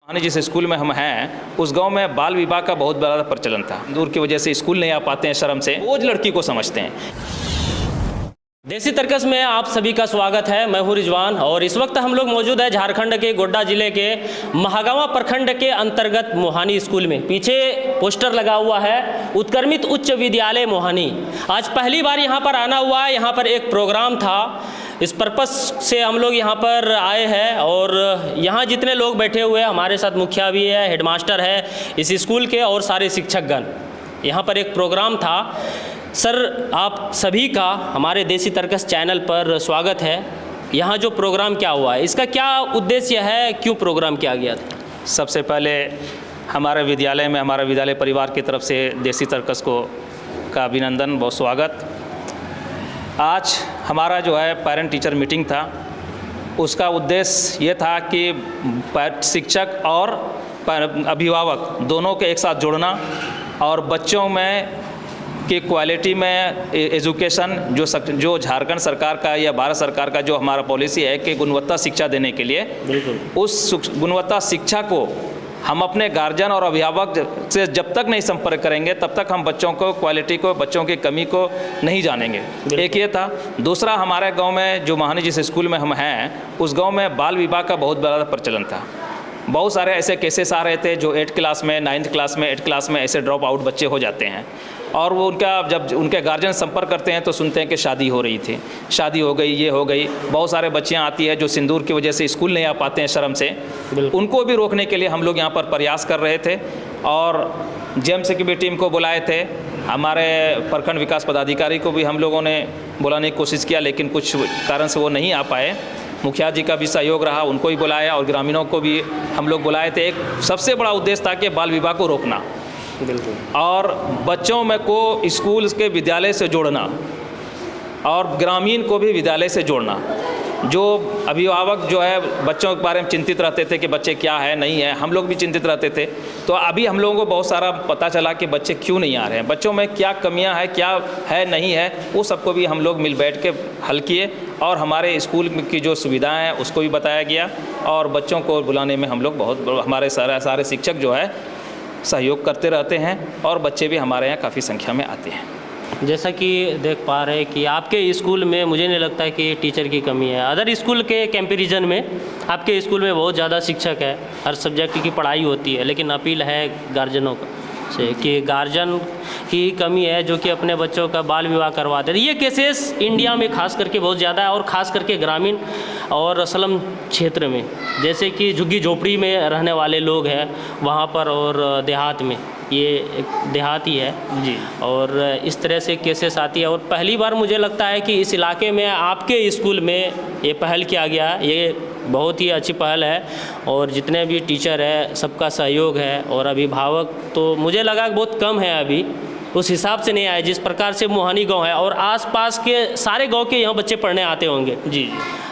माने जिस स्कूल में हम हैं उस गांव में बाल विवाह का बहुत बड़ा प्रचलन था। दूर की वजह से स्कूल नहीं आ पाते हैं, शर्म से बोझ लड़की को समझते हैं। देसी तर्कस में आप सभी का स्वागत है। मैं हूं रिजवान और इस वक्त हम लोग मौजूद है झारखंड के गोड्डा जिले के महागामा प्रखंड के अंतर्गत मोहानी स्कूल में। पीछे पोस्टर लगा हुआ है उत्क्रमित उच्च विद्यालय मोहानी। आज पहली बार यहां पर आना हुआ है। यहां पर एक प्रोग्राम था, इस पर्पस से हम लोग यहाँ पर आए हैं और यहाँ जितने लोग बैठे हुए हैं, हमारे साथ मुखिया भी है, हेडमास्टर है इस स्कूल के और सारे शिक्षकगण। यहाँ पर एक प्रोग्राम था। सर, आप सभी का हमारे देसी तर्कस चैनल पर स्वागत है। यहाँ जो प्रोग्राम क्या हुआ है, इसका क्या उद्देश्य है, क्यों प्रोग्राम किया गया था? सबसे पहले हमारे विद्यालय में हमारा विद्यालय परिवार की तरफ से देसी तर्कस को का अभिनंदन, बहुत स्वागत। आज हमारा जो है पेरेंट टीचर मीटिंग था, उसका उद्देश्य ये था कि शिक्षक और अभिभावक दोनों के एक साथ जोड़ना और बच्चों में की क्वालिटी में एजुकेशन जो झारखंड सरकार का या भारत सरकार का जो हमारा पॉलिसी है कि गुणवत्ता शिक्षा देने के लिए, बिल्कुल उस गुणवत्ता शिक्षा को हम अपने गार्जियन और अभिभावक से जब तक नहीं संपर्क करेंगे तब तक हम बच्चों को क्वालिटी को, बच्चों की कमी को नहीं जानेंगे। एक ये था। दूसरा, हमारे गांव में जो मोहानी जिस स्कूल में हम हैं उस गांव में बाल विवाह का बहुत बड़ा प्रचलन था। बहुत सारे ऐसे केसेस आ रहे थे जो 8th क्लास में, 9th क्लास में, 8th क्लास में ऐसे ड्रॉप आउट बच्चे हो जाते हैं और वो जब उनके गार्जियन संपर्क करते हैं तो सुनते हैं कि शादी हो रही थी, शादी हो गई, ये हो गई। बहुत सारे बच्चियां आती है जो सिंदूर की वजह से स्कूल नहीं आ पाते हैं, शर्म से। उनको भी रोकने के लिए हम लोग यहाँ पर प्रयास कर रहे थे और जेएमसी की भी टीम को बुलाए थे। हमारे प्रखंड विकास पदाधिकारी को भी हम लोगों ने बुलाने की कोशिश किया, लेकिन कुछ कारण से वो नहीं आ पाए। मुखिया जी का भी सहयोग रहा, उनको भी बुलाया और ग्रामीणों को भी हम लोग बुलाए थे। एक सबसे बड़ा उद्देश्य था कि बाल विवाह को रोकना, बिल्कुल, और बच्चों में को स्कूल के विद्यालय से जोड़ना और ग्रामीण को भी विद्यालय से जोड़ना। जो अभिभावक जो है बच्चों के बारे में चिंतित रहते थे कि बच्चे क्या है नहीं है, हम लोग भी चिंतित रहते थे। तो अभी हम लोगों को बहुत सारा पता चला कि बच्चे क्यों नहीं आ रहे हैं, बच्चों में क्या कमियां है, क्या है नहीं है, वो सबको भी हम लोग मिल बैठ के हल किए और हमारे स्कूल की जो सुविधाएँ हैं उसको भी बताया गया और बच्चों को बुलाने में हम लोग हमारे सारे शिक्षक जो है सहयोग करते रहते हैं और बच्चे भी हमारे यहाँ काफ़ी संख्या में आते हैं। जैसा कि देख पा रहे हैं कि आपके स्कूल में मुझे नहीं लगता है कि टीचर की कमी है। अदर स्कूल के कंपैरिजन में आपके स्कूल में बहुत ज़्यादा शिक्षक है, हर सब्जेक्ट की पढ़ाई होती है, लेकिन अपील है गार्जियनों से कि गार्जियन की कमी है जो कि अपने बच्चों का बाल विवाह करवाते हैं। ये केसेस इंडिया में खास करके बहुत ज़्यादा है और ख़ास करके ग्रामीण और स्लम क्षेत्र में, जैसे कि झुग्गी झोपड़ी में रहने वाले लोग हैं वहाँ पर और देहात में, ये एक देहाती है जी, और इस तरह से केसेस आती है। और पहली बार मुझे लगता है कि इस इलाके में आपके स्कूल में ये पहल किया गया, ये बहुत ही अच्छी पहल है और जितने भी टीचर है सबका सहयोग है और अभिभावक तो मुझे लगा बहुत कम है, अभी उस हिसाब से नहीं आए जिस प्रकार से मोहानी गांव है और आसपास के सारे गांव के यहाँ बच्चे पढ़ने आते होंगे जी।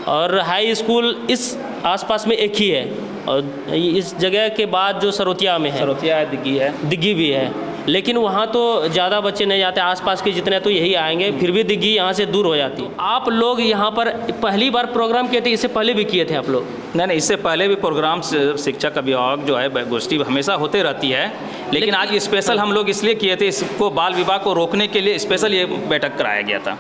और हाई स्कूल इस आसपास में एक ही है और इस जगह के बाद जो सरोतिया में है, सरोतिया है, दिग्गी भी है, लेकिन वहाँ तो ज़्यादा बच्चे नहीं जाते, आसपास के जितने तो यही आएंगे, फिर भी दिग्गी यहाँ से दूर हो जाती है। आप लोग यहाँ पर पहली बार प्रोग्राम किए थे, इससे पहले भी किए थे आप लोग? नहीं, इससे पहले भी प्रोग्राम शिक्षक अभिभावक जो है गोष्ठी हमेशा होते रहती है, लेकिन आज स्पेशल हम लोग इसलिए किए थे, इसको बाल विवाह को रोकने के लिए स्पेशल ये बैठक कराया गया था।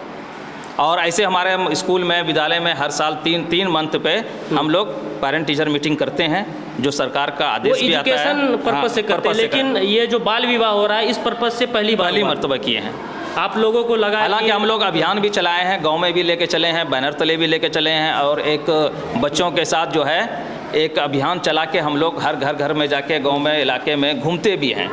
और ऐसे हमारे स्कूल में, विद्यालय में हर साल तीन मंथ पे हम लोग पेरेंट टीचर मीटिंग करते हैं, जो सरकार का आदेश भी आता है। एजुकेशन पर्पस से करते हैं, लेकिन ये जो बाल विवाह हो रहा है इस पर्पस से पहली मरतबा किए हैं। आप लोगों को लगा, हालांकि हम लोग अभियान भी चलाए हैं, गांव में भी लेके चले हैं, बैनर तले भी लेके चले हैं और एक बच्चों के साथ जो है एक अभियान चला के हम लोग हर घर में जाके गाँव में, इलाके में घूमते भी हैं।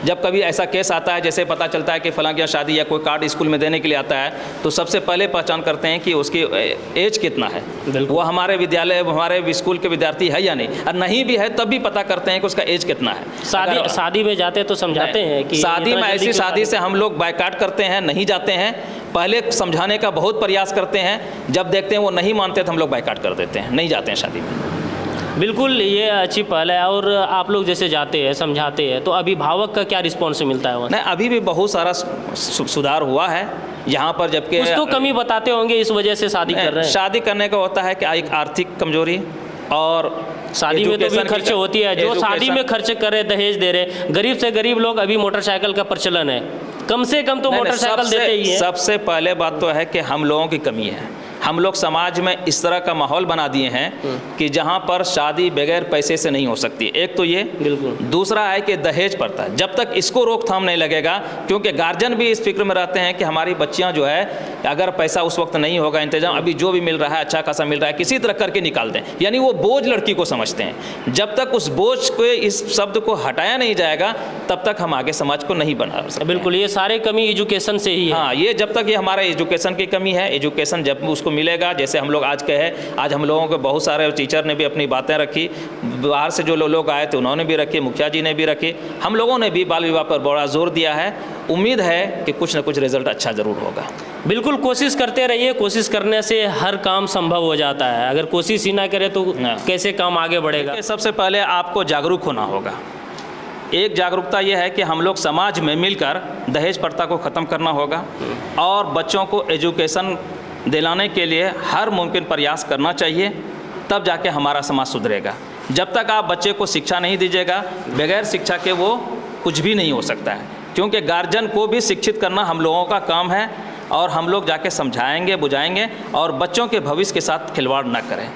जब कभी ऐसा केस आता है, जैसे पता चलता है कि फलां की शादी या कोई कार्ड स्कूल में देने के लिए आता है, तो सबसे पहले पहचान करते हैं कि उसकी एज कितना है, वो हमारे विद्यालय, हमारे स्कूल के विद्यार्थी है या नहीं, और नहीं भी है तब भी पता करते हैं कि उसका एज कितना है। शादी में जाते तो समझाते हैं कि शादी में, ऐसी शादी से हम लोग बायकाट करते हैं, नहीं जाते हैं। पहले समझाने का बहुत प्रयास करते हैं, जब देखते हैं वो नहीं मानते तो हम लोग बायकाट कर देते हैं, नहीं जाते हैं शादी में। बिल्कुल, ये अच्छी पहल है। और आप लोग जैसे जाते हैं, समझाते हैं, तो अभिभावक का क्या रिस्पॉन्स मिलता है वहाँ? नहीं, अभी भी बहुत सारा सुधार हुआ है यहाँ पर, जबकि कुछ तो कमी बताते होंगे इस वजह से शादी कर रहे हैं। शादी करने का होता है कि एक आर्थिक कमजोरी और शादी में तो भी Education की खर्चे होती है, जो शादी education- में खर्च करे, दहेज दे रहे, गरीब से गरीब लोग अभी मोटरसाइकिल का प्रचलन है, कम से कम तो नहीं, नहीं, मोटरसाइकिल देते ही हैं। सबसे पहले बात तो है कि हम लोगों की कमी है। हम लोग समाज में इस तरह का माहौल बना दिए हैं कि जहां पर शादी बगैर पैसे से नहीं हो सकती। एक तो ये, बिल्कुल। दूसरा है कि दहेज प्रथा, जब तक इसको रोकथाम नहीं लगेगा, क्योंकि गार्जियन भी इस फिक्र में रहते हैं कि हमारी बच्चियां जो है, अगर पैसा उस वक्त नहीं होगा इंतजाम, अभी जो भी मिल रहा है अच्छा खासा मिल रहा है, किसी तरह करके निकाल दें, यानी वो बोझ लड़की को समझते हैं। जब तक उस बोझ को, इस शब्द को हटाया नहीं जाएगा, तब तक हम आगे समाज को नहीं बना सकते। बिल्कुल, ये सारे कमी एजुकेशन से ही है। हाँ, ये जब तक ये हमारे एजुकेशन की कमी है, एजुकेशन जब उसको मिलेगा, जैसे हम लोग आज कहे, आज हम लोगों के बहुत सारे टीचर ने भी अपनी बातें रखी, बाहर से जो लोग आए थे उन्होंने भी रखी, मुखिया जी ने भी रखी, हम लोगों ने भी बाल विवाह पर बड़ा जोर दिया है। उम्मीद है कि कुछ न कुछ रिजल्ट अच्छा ज़रूर होगा। बिल्कुल, कोशिश करते रहिए, कोशिश करने से हर काम संभव हो जाता है। अगर कोशिश ही ना करें तो कैसे काम आगे बढ़ेगा। सबसे पहले आपको जागरूक होना होगा। एक जागरूकता ये है कि हम लोग समाज में मिलकर दहेज प्रथा को ख़त्म करना होगा और बच्चों को एजुकेशन दिलाने के लिए हर मुमकिन प्रयास करना चाहिए, तब जाके हमारा समाज सुधरेगा। जब तक आप बच्चे को शिक्षा नहीं दीजिएगा, बगैर शिक्षा के वो कुछ भी नहीं हो सकता है, क्योंकि गार्जियन को भी शिक्षित करना हम लोगों का काम है और हम लोग जाके समझाएंगे, बुझाएंगे और बच्चों के भविष्य के साथ खिलवाड़ ना करें।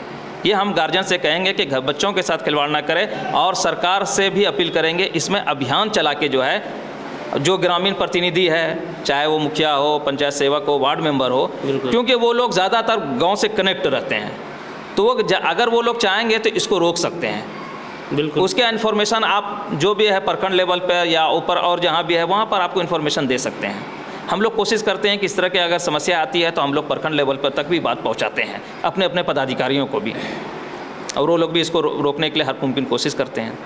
ये हम गार्जियन से कहेंगे कि बच्चों के साथ खिलवाड़ ना करें और सरकार से भी अपील करेंगे, इसमें अभियान चला के जो है, जो ग्रामीण प्रतिनिधि है, चाहे वो मुखिया हो, पंचायत सेवक हो, वार्ड मेंबर हो, क्योंकि वो लोग ज़्यादातर गांव से कनेक्ट रहते हैं, तो वो अगर वो लोग चाहेंगे तो इसको रोक सकते हैं। बिल्कुल, उसके इन्फॉर्मेशन आप जो भी है प्रखंड लेवल पर या ऊपर और जहाँ भी है वहाँ पर आपको इन्फॉर्मेशन दे सकते हैं। हम लोग कोशिश करते हैं कि इस तरह की अगर समस्या आती है तो हम लोग प्रखंड लेवल पर तक भी बात पहुँचाते हैं, अपने अपने पदाधिकारियों को भी, और वो लोग भी इसको रोकने के लिए हर मुमकिन कोशिश करते हैं।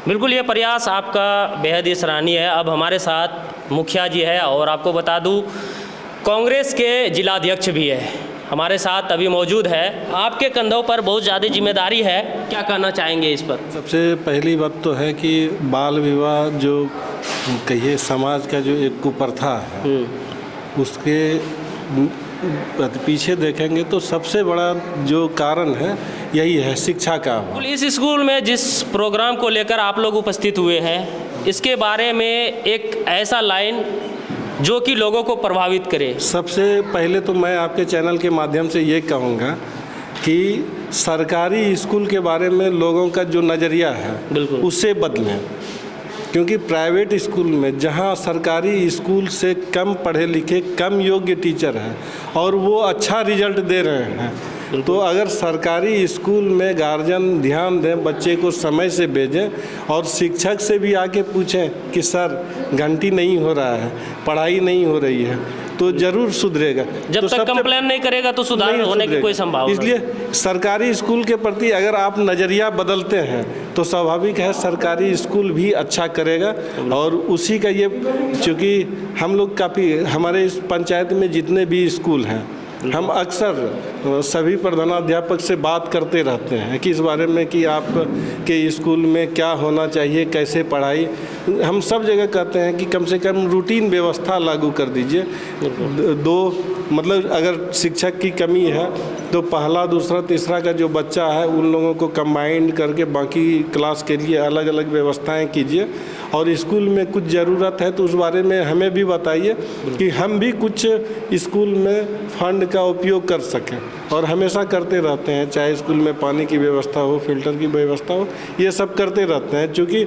बिल्कुल, ये प्रयास आपका बेहद ही सराहनीय है। अब हमारे साथ मुखिया जी है और आपको बता दूं कांग्रेस के जिलाध्यक्ष भी है हमारे साथ अभी मौजूद है। आपके कंधों पर बहुत ज़्यादा जिम्मेदारी है, क्या कहना चाहेंगे इस पर? सबसे पहली बात तो है कि बाल विवाह जो कहिए समाज का जो एक कुप्रथा है, उसके पीछे देखेंगे तो सबसे बड़ा जो कारण है यही है शिक्षा का अभाव। इस स्कूल में जिस प्रोग्राम को लेकर आप लोग उपस्थित हुए हैं, इसके बारे में एक ऐसा लाइन जो कि लोगों को प्रभावित करे। सबसे पहले तो मैं आपके चैनल के माध्यम से ये कहूँगा कि सरकारी स्कूल के बारे में लोगों का जो नज़रिया है बिल्कुल उससे बदलें, क्योंकि प्राइवेट स्कूल में जहां सरकारी स्कूल से कम पढ़े लिखे, कम योग्य टीचर हैं और वो अच्छा रिजल्ट दे रहे हैं, तो अगर सरकारी स्कूल में गार्जियन ध्यान दें, बच्चे को समय से भेजें और शिक्षक से भी आके पूछें कि सर घंटी नहीं हो रहा है, पढ़ाई नहीं हो रही है, तो जरूर सुधरेगा। जब तो तक कंप्लेन नहीं करेगा तो सुधार नहीं होने की सुधरेगा। कोई संभावना। इसलिए सरकारी स्कूल के प्रति अगर आप नज़रिया बदलते हैं तो स्वाभाविक है सरकारी स्कूल भी अच्छा करेगा। और उसी का ये, चूँकि हम लोग काफ़ी, हमारे इस पंचायत में जितने भी स्कूल हैं, हम अक्सर सभी प्रधानाध्यापक से बात करते रहते हैं कि इस बारे में कि आप के स्कूल में क्या होना चाहिए, कैसे पढ़ाई। हम सब जगह कहते हैं कि कम से कम रूटीन व्यवस्था लागू कर दीजिए। मतलब अगर शिक्षक की कमी है तो पहला, दूसरा, तीसरा का जो बच्चा है उन लोगों को कंबाइंड करके बाकी क्लास के लिए अलग अलग व्यवस्थाएं कीजिए। और स्कूल में कुछ ज़रूरत है तो उस बारे में हमें भी बताइए कि हम भी कुछ स्कूल में फंड का उपयोग कर सकें। और हमेशा करते रहते हैं, चाहे स्कूल में पानी की व्यवस्था हो, फिल्टर की व्यवस्था हो, ये सब करते रहते हैं। चूँकि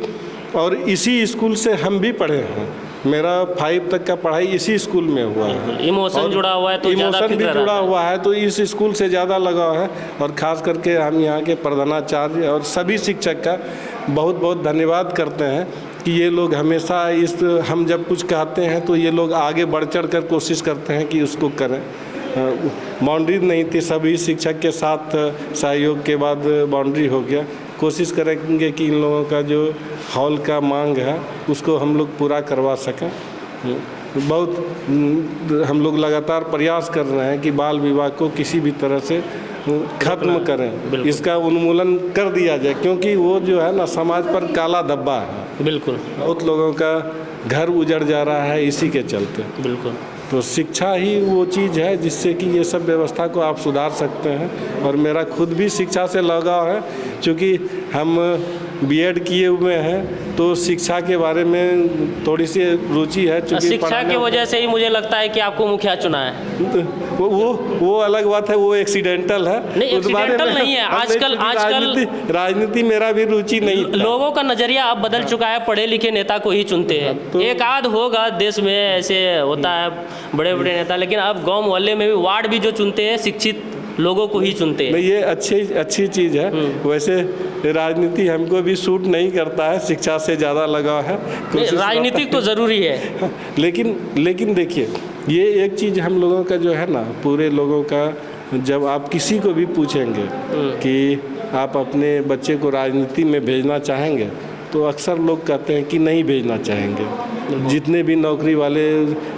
और इसी स्कूल से हम भी पढ़े हैं, मेरा 5 तक का पढ़ाई इसी स्कूल में हुआ है। इमोशन जुड़ा हुआ है तो इमोशन भी जुड़ा हुआ है तो इस स्कूल से ज़्यादा लगाव है। और ख़ास करके हम यहाँ के प्रधानाचार्य और सभी शिक्षक का बहुत बहुत धन्यवाद करते हैं कि ये लोग हमेशा हम जब कुछ कहते हैं तो ये लोग आगे बढ़ चढ़ कर कोशिश करते हैं कि उसको करें। बाउंड्री नहीं थी, सभी शिक्षक के साथ सहयोग के बाद बाउंड्री हो गया। कोशिश करेंगे कि इन लोगों का जो हॉल का मांग है उसको हम लोग पूरा करवा सकें। बहुत हम लोग लगातार प्रयास कर रहे हैं कि बाल विवाह को किसी भी तरह से खत्म करें, इसका उन्मूलन कर दिया जाए, क्योंकि वो जो है ना समाज पर काला धब्बा है। बिल्कुल, बहुत लोगों का घर उजड़ जा रहा है इसी के चलते। बिल्कुल। तो शिक्षा ही वो चीज़ है जिससे कि ये सब व्यवस्था को आप सुधार सकते हैं। और मेरा खुद भी शिक्षा से लगाव है, क्योंकि हम बीएड किए हुए हैं तो शिक्षा के बारे में थोड़ी सी रुचि है। क्योंकि शिक्षा की वजह से ही मुझे लगता है कि आपको मुखिया चुना है। वो अलग बात है, वो एक्सीडेंटल है। नहीं, एक्सीडेंटल नहीं है। आजकल राजनीति मेरा भी रुचि नहीं। लोगों का नजरिया अब बदल चुका है, पढ़े लिखे नेता को ही चुनते हैं। तो एक आध होगा देश में, ऐसे होता है बड़े बड़े नेता, लेकिन अब गांव मोहल्ले में भी वार्ड भी जो चुनते हैं शिक्षित लोगों को ही चुनते हैं। नहीं, ये अच्छी चीज़ है। वैसे राजनीति हमको भी सूट नहीं करता है, शिक्षा से ज़्यादा लगाव है। राजनीतिक तो ज़रूरी है, लेकिन देखिए, ये एक चीज़ हम लोगों का जो है ना, पूरे लोगों का, जब आप किसी को भी पूछेंगे कि आप अपने बच्चे को राजनीति में भेजना चाहेंगे, तो अक्सर लोग कहते हैं कि नहीं भेजना चाहेंगे। जितने भी नौकरी वाले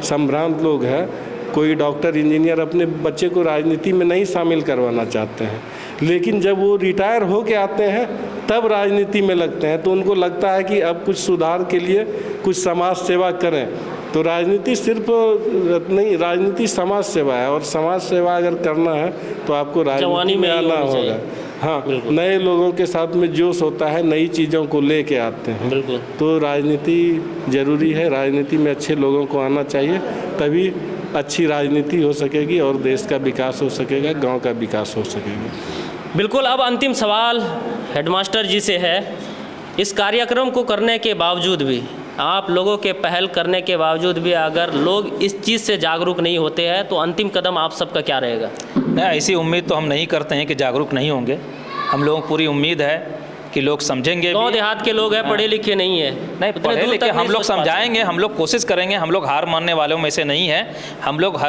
संभ्रांत लोग हैं, कोई डॉक्टर इंजीनियर अपने बच्चे को राजनीति में नहीं शामिल करवाना चाहते हैं, लेकिन जब वो रिटायर हो के आते हैं तब राजनीति में लगते हैं, तो उनको लगता है कि अब कुछ सुधार के लिए कुछ समाज सेवा करें। तो राजनीति सिर्फ नहीं, राजनीति समाज सेवा है, और समाज सेवा अगर करना है तो आपको राजनीति में आना होगा। हाँ, नए लोगों के साथ में जोश होता है, नई चीज़ों को लेके आते हैं। बिल्कुल। तो राजनीति ज़रूरी है, राजनीति में अच्छे लोगों को आना चाहिए, तभी अच्छी राजनीति हो सकेगी और देश का विकास हो सकेगा, गांव का विकास हो सकेगा। बिल्कुल। अब अंतिम सवाल हेडमास्टर जी से है। इस कार्यक्रम को करने के बावजूद भी, आप लोगों के पहल करने के बावजूद भी, अगर लोग इस चीज़ से जागरूक नहीं होते हैं तो अंतिम कदम आप सबका क्या रहेगा? नहीं, ऐसी उम्मीद तो हम नहीं करते हैं कि जागरूक नहीं होंगे। हम लोगों को पूरी उम्मीद है कि लोग समझेंगे। गाँव देहात के लोग हैं, पढ़े लिखे नहीं है। नहीं, पढ़े लिखे हम लोग समझाएंगे, हम लोग कोशिश करेंगे। हम लोग हार मानने वालों में से नहीं है। हम लोग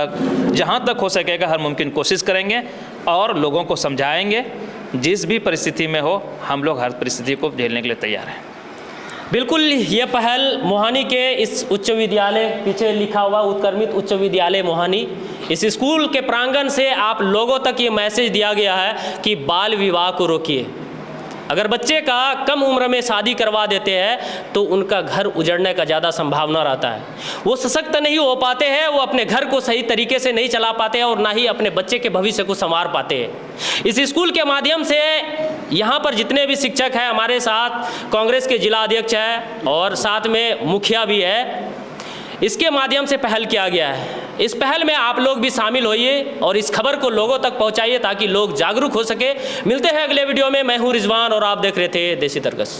जहाँ तक हो सकेगा हर मुमकिन कोशिश करेंगे और लोगों को समझाएंगे। जिस भी परिस्थिति में हो, हम लोग हर परिस्थिति को झेलने के लिए तैयार हैं। बिल्कुल। ये पहल मोहानी के इस उच्च विद्यालय, पीछे लिखा हुआ उत्क्रमित उच्च विद्यालय मोहानी, इस स्कूल के प्रांगण से आप लोगों तक ये मैसेज दिया गया है कि बाल विवाह को रोकिए। अगर बच्चे का कम उम्र में शादी करवा देते हैं तो उनका घर उजड़ने का ज़्यादा संभावना रहता है। वो सशक्त नहीं हो पाते हैं, वो अपने घर को सही तरीके से नहीं चला पाते हैं और ना ही अपने बच्चे के भविष्य को संवार पाते हैं। इस स्कूल के माध्यम से यहाँ पर जितने भी शिक्षक हैं, हमारे साथ कांग्रेस के जिला अध्यक्ष हैं और साथ में मुखिया भी है, इसके माध्यम से पहल किया गया है। इस पहल में आप लोग भी शामिल होइए और इस खबर को लोगों तक पहुंचाइए ताकि लोग जागरूक हो सके। मिलते हैं अगले वीडियो में। मैं हूं रिजवान और आप देख रहे थे देसी तरकस।